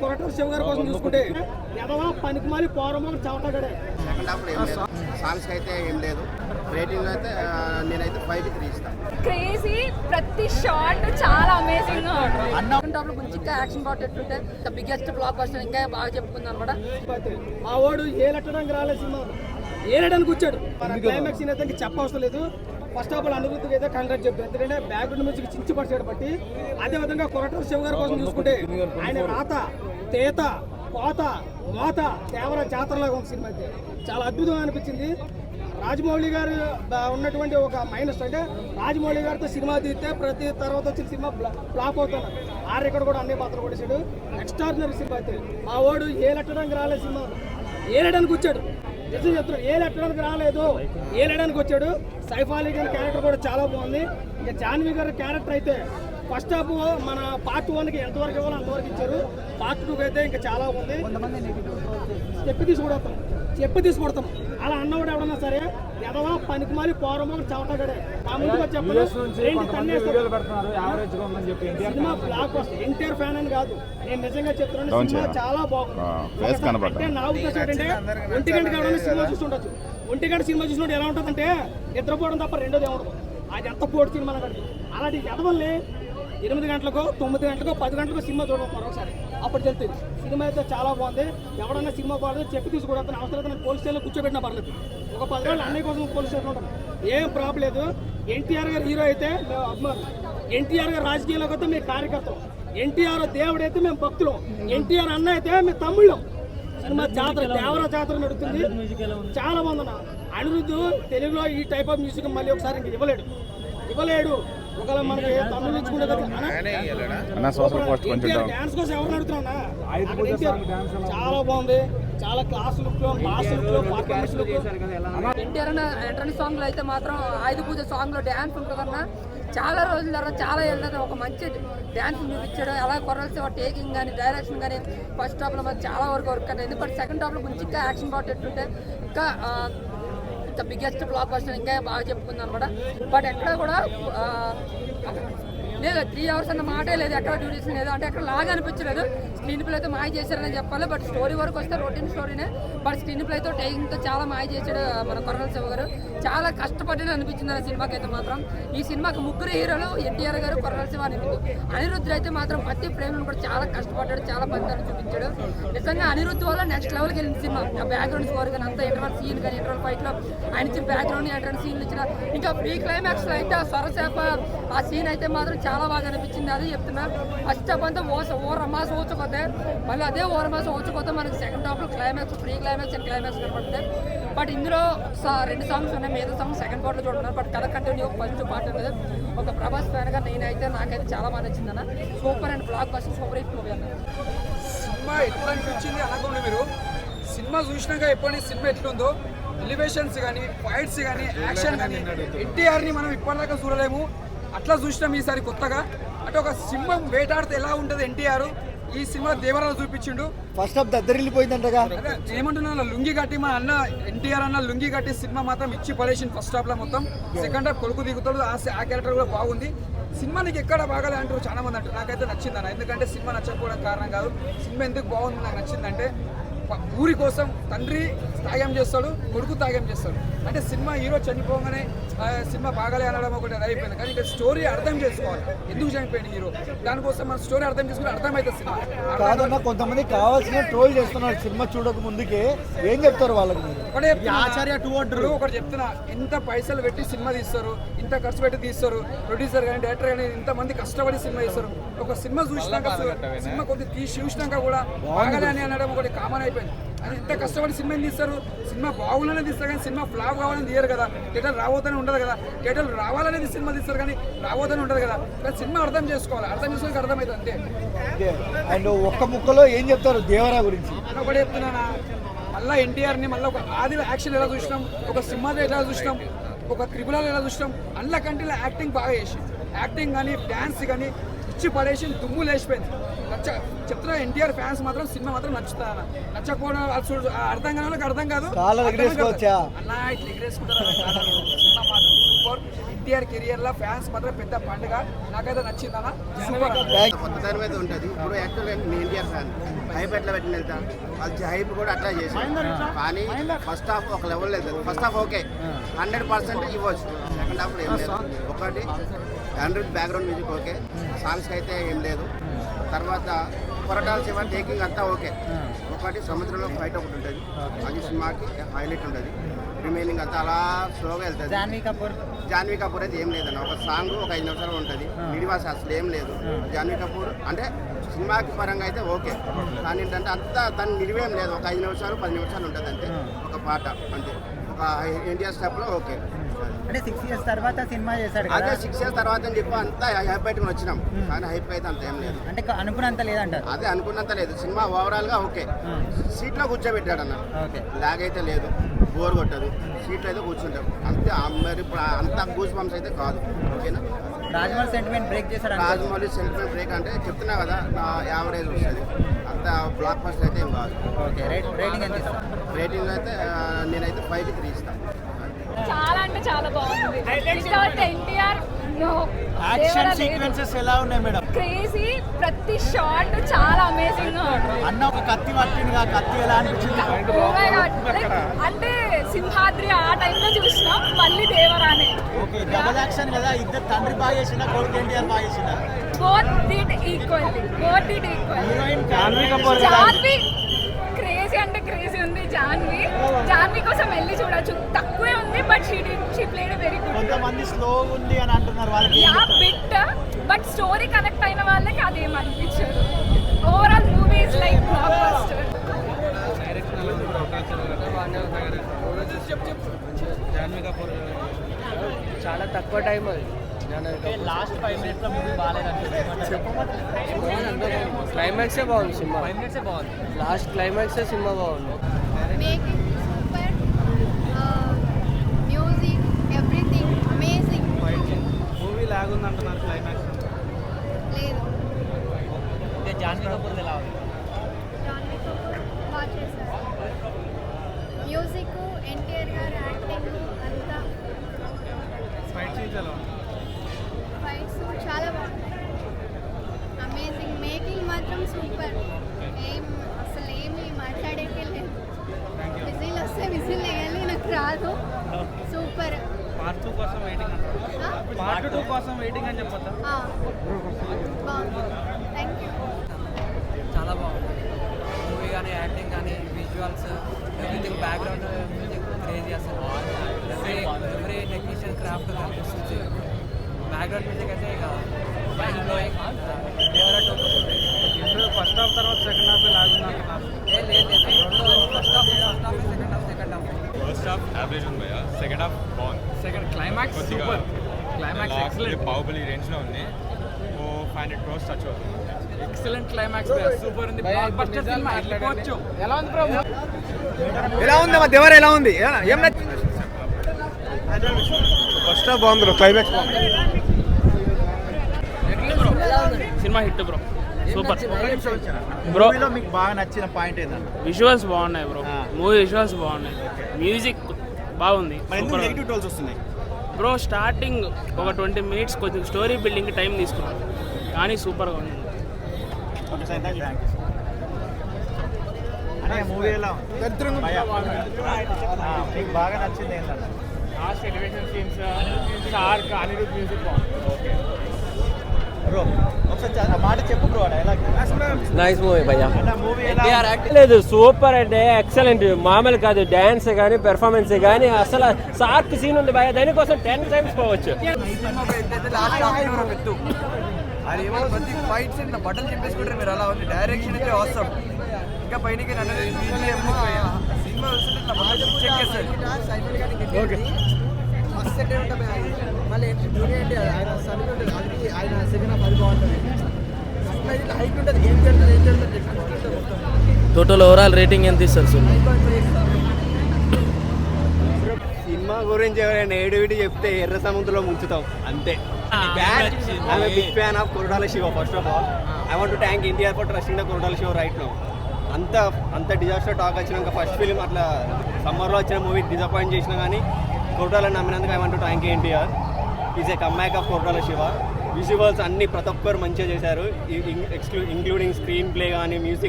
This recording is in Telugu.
కొరటాల శివ గారి కోసం చూసుకుంటే ఎదవా పనికిమాలి పోరమో చవటగడే. సాంగ్స్ అయితే ఏం లేదు, రేటింగ్ అయితే నేనైతే 5కి 3 ఇస్తాను. క్రేజీ, ప్రతి షాట్ చాలా అమేజింగ్ గా ఉంటుంది. టాప్ లో కొంచెం ఇంకా యాక్షన్ బాట్ ఎట్లుంటే ద బిగ్గెస్ట్ బ్లాక్ బస్టర్ ఇంకా బాగా చెప్పుకుంది అనమాట. మా వాడు ఏలెట్టడానికి రాలేదు, సినిమా ఏలడానికి వచ్చాడు. మన క్లైమాక్స్ అయితే చెప్పవసరం లేదు. ఫస్ట్ ఆఫ్ ఆల్ అనుభూతికి అయితే కంగ్రాట్ చెప్తాను, ఎందుకంటే బ్యాక్గ్రౌండ్ మ్యూజిక్ చించి పడిచాడు బట్టి. అదే విధంగా కొరటాల శివ గారి కోసం చూసుకుంటే ఆయన రాత తేత కోత మోత దేవర జాతరలాగా ఉంది. సినిమా అయితే చాలా అద్భుతంగా అనిపించింది. రాజమౌళి గారు ఉన్నటువంటి ఒక మైనస్ అంటే రాజమౌళి గారితో సినిమా తీస్తే ప్రతి తర్వాత వచ్చిన సినిమా ఫ్లాప్ అవుతున్నారు. ఆ రికార్డు కూడా అన్ని పాత్రలు కొట్టేశాడు. ఎక్స్ట్రాడినరీ సినిమా అయితే. మా వాడు ఏలెట్టడానికి రాలేదు, సినిమా ఏలడానికి వచ్చాడు. నిజం చెప్తున్నాడు, ఏలెట్టడానికి రాలేదు, ఏలడానికి వచ్చాడు. సైఫ్ అలీ గారి క్యారెక్టర్ కూడా చాలా బాగుంది. ఇంకా జాన్వీ గారి క్యారెక్టర్ అయితే ఫస్ట్ హాఫ్ మన పార్ట్ 1కి ఎంతవరకు ఇవ్వాలో అంతవరకు ఇచ్చారు. పార్ట్ 2కి అయితే ఇంకా చాలా ఉంది. చెప్పి తీసుకొడతాం అలా అన్నవాడు ఎవడన్నా సరే ఎదవా పనికిమాలి పోరమో చవటగడే. ఆ ముందుగా చెప్పాలి, cinema block buster. NTR fan అని కాదు, నేను నిజంగా చెప్తున్నాను, సినిమా చాలా బాగుంది. అంటే నా ఉద్దేశం ఏంటంటే 1 గంట కావడానికి సినిమా చూస్తుండొచ్చు. 1 గంట సినిమా చూసినప్పుడు ఎలా ఉంటుందంటే నిద్రపోవడం తప్ప రెండోది ఏముండదు. అది ఎంత పోటీ సినిమా అన్నది. అలాంటి ఎదవల్ని 8 గంటలకో 9 గంటలకో 10 గంటలకో సినిమా చూడడం మరొకసారి అప్పుడు తెలుస్తుంది. సినిమా అయితే చాలా బాగుంది. ఎవడన్నా సినిమా బాగుంది చెప్పి తీసుకుంటే అవసరం పోలీస్ స్టేషన్లో కూర్చోబెట్టినా పర్లేదు. ఒక 10 రోజులు అన్నయ్య కోసం పోలీస్ స్టేషన్లో ఉంటాం, ఏం ప్రాబ్లం లేదు. ఎన్టీఆర్ గారు హీరో అయితే మేము అభిమానులు, ఎన్టీఆర్ గారు రాజకీయాల్లోకి అయితే మేము కార్యకర్తలు, ఎన్టీఆర్ దేవుడు అయితే మేము భక్తులం, ఎన్టీఆర్ అన్న అయితే మేము తమ్ముళ్ళం. సినిమా జాతర దేవర జాతర నడుస్తుంది, చాలా బాగుంది. అనిరుద్ధ్ తెలుగులో ఈ టైప్ ఆఫ్ మ్యూజిక్ మళ్ళీ ఒకసారి ఇంక ఇవ్వలేడు. ఒకవేళ మనకి తమిళ ఇచ్చుకుంటే డాన్స్ కోసం ఎవరు నడుతున్నా చాలా బాగుంది. చాలా క్లాస్ లుక్ లో మాస్ లుక్ లో పర్ఫార్మెన్స్ లుక్. ఎన్టీఆర్ అన్న ఎంట్రన్స్ సాంగ్ లో అయితే మాత్రం ఆయుధ పూజ సాంగ్ లో డ్యాన్స్ ఉంటుందన్న. చాలా రోజుల తర్వాత చాలా ఏళ్ళ ఒక మంచి డ్యాన్స్ చూపించాడు. అలా కొరల్సి టేకింగ్ కానీ డైరెక్షన్ కానీ ఫస్ట్ హాఫ్ లో మాకు చాలా వరకు వర్క్ అంటే. ఎందుకంటే సెకండ్ హాఫ్ లో కొంచెం ఇంకా యాక్షన్ బాట్ ఎట్లుంటే ఇంకా బిగ్గెస్ట్ బ్లాక్ బస్టర్ ఇంకా బాగా చెప్పుకుంది అనమాట. బట్ ఎక్కడ కూడా లేదు 3 hours అన్న మాటే లేదు, ఎక్కడ డ్యూరేషన్ లేదు, అంటే ఎక్కడ లాగా అనిపించలేదు. స్క్రీన్ ప్లే అయితే మాయ చేశారని చెప్పాలి. బట్ స్టోరీ వరకు వస్తే రొటీన్ స్టోరీనే. బట్ స్క్రీన్ ప్లేతో టేకింగ్తో చాలా మాయ చేశాడు మన కొరటాల శివ గారు. చాలా కష్టపడి అనిపించింది ఆ సినిమాకి అయితే మాత్రం. ఈ సినిమాకి 3 హీరోలు ఎన్టీఆర్ గారు, కొరటాల శివ, అనిరుద్ధ్ అయితే మాత్రం ప్రతి ఫ్రేమ్ కూడా చాలా కష్టపడ్డాడు, చాలా పంతాలు చూపించాడు. నిజంగా అనిరుద్ధ్ వల్ల నెక్స్ట్ లెవెల్కి వెళ్ళింది సినిమా. ఆ బ్యాక్గ్రౌండ్ స్కోర్ కానీ అంతా ఇంటర్వల్ సీన్ కానీ ఇంటర్వల్ ఫైట్లో ఆయన ఇచ్చిన బ్యాక్గ్రౌండ్ ఎంట్రన్స్ సీన్లు ఇచ్చిన ఇంకా ప్రీ క్లైమాక్స్లో అయితే ఆ స్వరసేప ఆ సీన్ అయితే మాత్రం చాలా బాగా అనిపించింది. అదే చెప్తున్నా, ఫస్ట్ హాఫ్ అంతా ఓరమాస ఓచుకోతే మళ్ళీ అదే ఓరమాస ఓచుకోతే మనకి సెకండ్ హాఫ్లో climax, pre climax and climax కనపడుతుంది. బట్ ఇందులో 2 సాంగ్స్ ఉన్నాయి, మిగతా సాంగ్స్ సెకండ్ పార్ట్లో చూడన్నారు. బట్ కథ కంటిన్యూ ఫస్ట్ పార్ట్ అనేది ఒక ప్రభాస్ ఫ్యాన్గా నాకైతే చాలా బాగా నచ్చింది అన్న. Super and block buster, super hit movie అన్న. సినిమా ఎట్లా అనిపించింది అనకుండా మీరు సినిమా చూసినాక ఎప్పటి సినిమా ఎట్లుందో ఎలివేషన్స్ కానీ ఫైట్స్ కానీ యాక్షన్ కానీ ఎన్టీఆర్ని మనం ఇప్పటిదాకా చూడలేము. అట్లా చూసినాం ఈసారి కొత్తగా. అంటే ఒక సింహం వేటాడితే ఎలా ఉంటుంది ఎన్టీఆర్, ఈ సినిమా దేవరాలు చూపించిండు. ఫస్ట్ హాఫ్ దద్దరిల్లిపోయిందంటగా. ఏమంటున్నా లుంగి కట్టి మా అన్న ఎన్టీఆర్ అన్న లుంగి కట్టి సినిమా మాత్రం ఇచ్చి పడేసింది ఫస్ట్ హాఫ్ లో మొత్తం. సెకండ్ హాఫ్ కొడుకు దిగుతాడు, ఆ క్యారెక్టర్ కూడా బాగుంది. సినిమా నీకు ఎక్కడ బాగాలే అంటారు చాలా మంది అంటారు. నాకైతే నచ్చింది అన్న, ఎందుకంటే సినిమా నచ్చకపోవడం కారణం కాదు. సినిమా ఎందుకు బాగుంది నాకు నచ్చిందంటే ఊరి కోసం తండ్రి త్యాగం చేస్తాడు, కొడుకు త్యాగం చేస్తాడు. అంటే సినిమా హీరో చనిపోగానే సినిమా బాగాలే అనడం ఒకటి అయిపోయింది. కానీ ఇక్కడ స్టోరీ అర్థం చేసుకోవాలి, ఎందుకు చనిపోయింది హీరో, దానికోసం మన స్టోరీ అర్థం చేసుకుని అర్థమవుతుంది సినిమా. కాదన్నా కొంతమంది కావాల్సిన ట్రోల్ చేస్తున్నారు సినిమా చూడక ముందుకే, ఏం చెప్తారు వాళ్ళకి? ఒకటి చెప్తున్నా, ఇంత పైసలు పెట్టి సినిమా తీస్తారు, ఇంత ఖర్చు పెట్టి తీస్తారు, ప్రొడ్యూసర్ కానీ డైరెక్టర్ కానీ ఇంతమంది కష్టపడి సినిమా తీస్తారు. ఒక సినిమా చూసినాక సినిమా కొద్దిగా చూసినాక కూడా బాగాలే అని అనడం ఒకటి కామన్ అయిపోయింది. అని ఇంత కష్టపడి సినిమా తీస్తారు, సినిమా బాగుండాలని తీస్తారు కానీ సినిమా ఫ్లాప్ కావాలని తీయరు కదా. థియేటర్ రావద్దని ఉండదు కదా, థియేటర్లు రావాలనేది సినిమా తీస్తారు కానీ రావద్దని ఉండదు కదా. కానీ సినిమా అర్థం చేసుకోవాలి, అర్థం చేసుకోవడానికి అర్థమవుతుంది అంతే. అండ్ ఒక్క ముక్కలో ఏం చెప్తారు దేవరా గురించి? ఒకటి చెప్తున్నానా, మళ్ళీ ఎన్టీఆర్ని మళ్ళీ ఒక ఆదిలో యాక్షన్ ఎలా చూసినాం, ఒక సింహాలో ఎలా చూసినాం, ఒక త్రిపులలో ఎలా చూసినాం, అందులో కంటే యాక్టింగ్ బాగా చేసి, యాక్టింగ్ కానీ డ్యాన్స్ కానీ ఇచ్చి పడేసి దుమ్ము లేచిపోయింది. చెప్తున్నా ఎన్టీఆర్ ఫ్యాన్స్ మాత్రం సినిమా మాత్రం నచ్చుతా. నచ్చకపోవడం అర్థం కాని వాళ్ళకి అర్థం కాదు. అన్నా ఇట్లా ఎగరేసుకుంటారు సినిమా మాత్రం. సూపర్. ఎన్టీఆర్ కెరియర్ లో ఫ్యాన్స్ మాత్రం పెద్ద పండుగ. నాకైతే నచ్చిందన్న. సూపర్. కొత్త తరం అయితే ఉంటుంది. ఇప్పుడు యాక్చువల్గా నేను ఎన్టీఆర్ ఫ్యాన్. హైప్ ఎట్లా పెట్టిన వెళ్తా అది హైప్ కూడా అట్లా చేశాను. కానీ ఫస్ట్ హాఫ్ ఒక లెవెల్ వెళ్తుంది. ఫస్ట్ హాఫ్ ఓకే 100% ఇవ్వచ్చు. సెకండ్ హాఫ్ ఏం లేదు. ఒకటి 100 బ్యాక్గ్రౌండ్ మ్యూజిక్ ఓకే. సాంగ్స్కి అయితే ఏం లేదు. తర్వాత కొరటాల శివ టేకింగ్ అంతా ఓకే. ఒకటి సముద్రంలో ఫైట్ ఒకటి ఉంటుంది. అది సినిమాకి హైలైట్ ఉంటుంది. రిమైనింగ్ అంతా అలా స్లోగా వెళ్తుంది. జాన్వీ కపూర్ అయితే ఏం లేదన్న. ఒక సాంగ్ ఒక 5 నిమిషాలు ఉంటుంది. నిడివాస అసలు ఏం లేదు. జాన్వీ కపూర్ అంటే సినిమాకి పరంగా అయితే ఓకే. కానీ ఏంటంటే అంతా తను నిడివేం లేదు. ఒక 5 నిమిషాలు 10 నిమిషాలు ఉంటుంది అంతే. ఒక పాట అంతే. ఒక ఇండియా స్టెప్లో ఓకే. అంటే 6 years తర్వాత సినిమా చేశాడు అదే 6 years తర్వాత అని చెప్పి అంతా హైప్ పెట్టుకుని వచ్చినాం. కానీ హైప్ అయితే అంత ఏం లేదు. అంటే అనుకున్నంత లేదంటారు. అదే అనుకున్నంత లేదు. సినిమా ఓవరాల్గా ఓకే. సీట్లో కూర్చోబెట్టాడు అన్న. ఓకే. లాగ్ అయితే లేదు. బోర్ కొట్టదు. సీట్లో అయితే కూర్చుంటాం అంతే. మరి ఇప్పుడు అంత గూస్ బంప్స్ అయితే కాదు. ఓకేనా. రాజమౌళి సెంటిమెంట్ బ్రేక్ చేశారు. రాజమౌళి సెంటిమెంట్ బ్రేక్ అంటే చెప్తున్నా కదా నా యావరేజ్ వస్తుంది. అంత బ్లాక్ బస్టర్ అయితే ఏం కాదు. ఓకే. రేటింగ్ ఎంత ఇస్తారు? రేటింగ్ అయితే నేనైతే 5కి 3 ఇస్తాను. చాలా అంటే చాలా బాగుంది. ఎన్టీఆర్ యాక్షన్ సీక్వెన్సెస్ ఎలా ఉన్నాయి మేడం? క్రేజీ. ప్రతి షాట్ చాలా అమేజింగ్ గా ఉంది. అన్న ఒక కత్తి పట్టింది. ఆ కత్తి ఎలా అనిపించింది? Oh my God. Like, అంటే సింహాద్రి ఆ టైంలో చూసినాం. మళ్ళీ దేవరానే. ఓకే. డబుల్ యాక్షన్ కదా. ఇద్దరు తండ్రి బాగా చేసిన, కొడుకు ఎన్టీఆర్ బాగా చేసిన. Both did equally. Heroine Janhvi Kapoor. Janhvi crazy అంటే క్రేజీ ఉంది. జాన్వీ కోసం వెళ్ళి చూడొచ్చు. తక్కువే ఉంది but she played very good. కొంతమంది స్లో ఉంది అని అంటున్నారు. వాళ్ళకి yeah bit but story connect అయిన వాళ్ళకి అదేం అనిపించదు. Overall movie is like block buster. Janhvi Kapoor చాలా తక్కువ టైం అది. లాస్ట్ 5 minutes లో మూవీ బాగాలేదు. క్లైమాక్సే బాగుంది సినిమా. లాస్ట్ క్లైమాక్సే సినిమా బాగుంది. Making super, music, everything amazing. Movie లాగుంది అంటున్నారు క్లైమాక్స్. లేదు జాన్వీ కపూర్ ఎలా ఉంది? జాన్వీ కపూర్ బాగా చేశారు. మ్యూజిక్, ఎన్టీఆర్ గారు యాక్టింగ్ అంతా ఫైట్స్ చాలా బాగున్నాయి. అమేజింగ్. మేకింగ్ మాత్రం సూపర్. అసలు ఏమి మాట్లాడేకే లేదు. విజిల్ వస్తే విజిల్ వేయాలి. నాకు రాదు. సూపర్. పార్ట్ 2 కోసం వెయిటింగ్ అంటారు. పార్ట్ 2 కోసం వెయిటింగ్ అని చెప్పొద్దా? బాగుంది. Thank you. చాలా బాగుంది మూవీ కానీ యాక్టింగ్ కానీ visuals everything background music crazy అసలు. ఎవ్రీ టెక్నీషియన్ క్రాఫ్ట్ కనిపిస్తుంది. బ్యాక్గ్రౌండ్ మ్యూజిక్ అయితే ఇక మైండ్ బ్లోయింగ్. ఫస్ట్ హాఫ్ తర్వాత సెకండ్ హాఫ్ లాగుంది అంటున్నారు. లేదు first half second half. First half average ఉంది భయ్యా. సెకండ్ హాఫ్ బాగుంది. Second climax super. Climax excellent. Baahubali range లో ఉంది. 500 crores టచ్ అవుతుంది. ఎక్సలెంట్ క్లైమాక్స్ సూపర్ ఉంది. Block buster cinema. వెళ్ళిపోవచ్చు. ఎలా ఉంది బ్రో? ఎలా ఉంది మా దేవర? ఎలా ఉంది? ఏం ఫస్ట్ హాఫ్ బాగుంది. క్లైమాక్స్ బాగుంది. Cinema hit bro. Super bro. మీకు బాగా నచ్చిన పాయింట్ ఏంటంటే విజువల్స్ బాగున్నాయి బ్రో. మూవీ విజువల్స్ బాగున్నాయి. మ్యూజిక్ బాగుంది. నెగిటివ్ టోల్స్ వస్తున్నాయి బ్రో. స్టార్టింగ్ ఒక 20 minutes కొంచెం స్టోరీ బిల్డింగ్ టైం తీసుకున్నాను కానీ సూపర్గా ఉంది. Okay sir, thank you. అనే మూవీ ఎలా ఉంది? మీకు బాగా నచ్చింది ఏంటంటే last elevation scenes, shark, Anirudh music బాగుంది. ఓకే బ్రో ఒకసారి ఆ మాట చెప్పు బ్రో. డైలాగ్ నైస్ మూవీ భయ్యా. మూవీ ఎలా లేదు సూపర్ అంటే ఎక్సలెంట్. మామూలు కాదు. డ్యాన్స్ కానీ పెర్ఫార్మెన్స్ కానీ అసలు షార్క్ సీన్ ఉంది భయ్యా. దానికోసం 10 times పోవచ్చు. అది ఏమో ప్రతి ఫైట్స్ ఇట్లా బట్టలు చెప్పేసుకుంటారు మీరు. అలా ఉంది. డైరెక్షన్ అయితే అవసరం. ఇంకా పైనకి సినిమా చెక్ చేస్తారు. ఓకే మళ్ళీ జూనియర్ అంటే ఆయన సరిగ్గా ఉంటుంది. అది ఆయన సెకండ్ హాఫ్ అది బాగుంటుంది. హైట్ ఉంటుంది. ఏం జరుగుతుంది టోటల్ ఓవరాల్ రేటింగ్ ఎంత ఇస్తారు సినిమా? సినిమా గురించి ఎవరైనా ఏడు చెప్తే ఎర్ర సముద్రంలో ముంచుతాం అంతే. Big fan of Koratala Siva. First of all I want to thank India for trusting the Koratala Siva right now. అంత డిజాస్టర్ టాక్ వచ్చినాక ఫస్ట్ ఫిలిం అట్లా సమ్మర్లో వచ్చిన మూవీ డిసప్పాయింట్ చేసినా కానీ కొరటాలని నమ్మినందుకు I want to thank NTR. Is a comeback of Koratala Siva. Visuals అన్ని ప్రతి ఒక్కరు మంచిగా చేశారు, ఇంక్లూడింగ్ స్క్రీన్ ప్లే కానీ మ్యూజిక్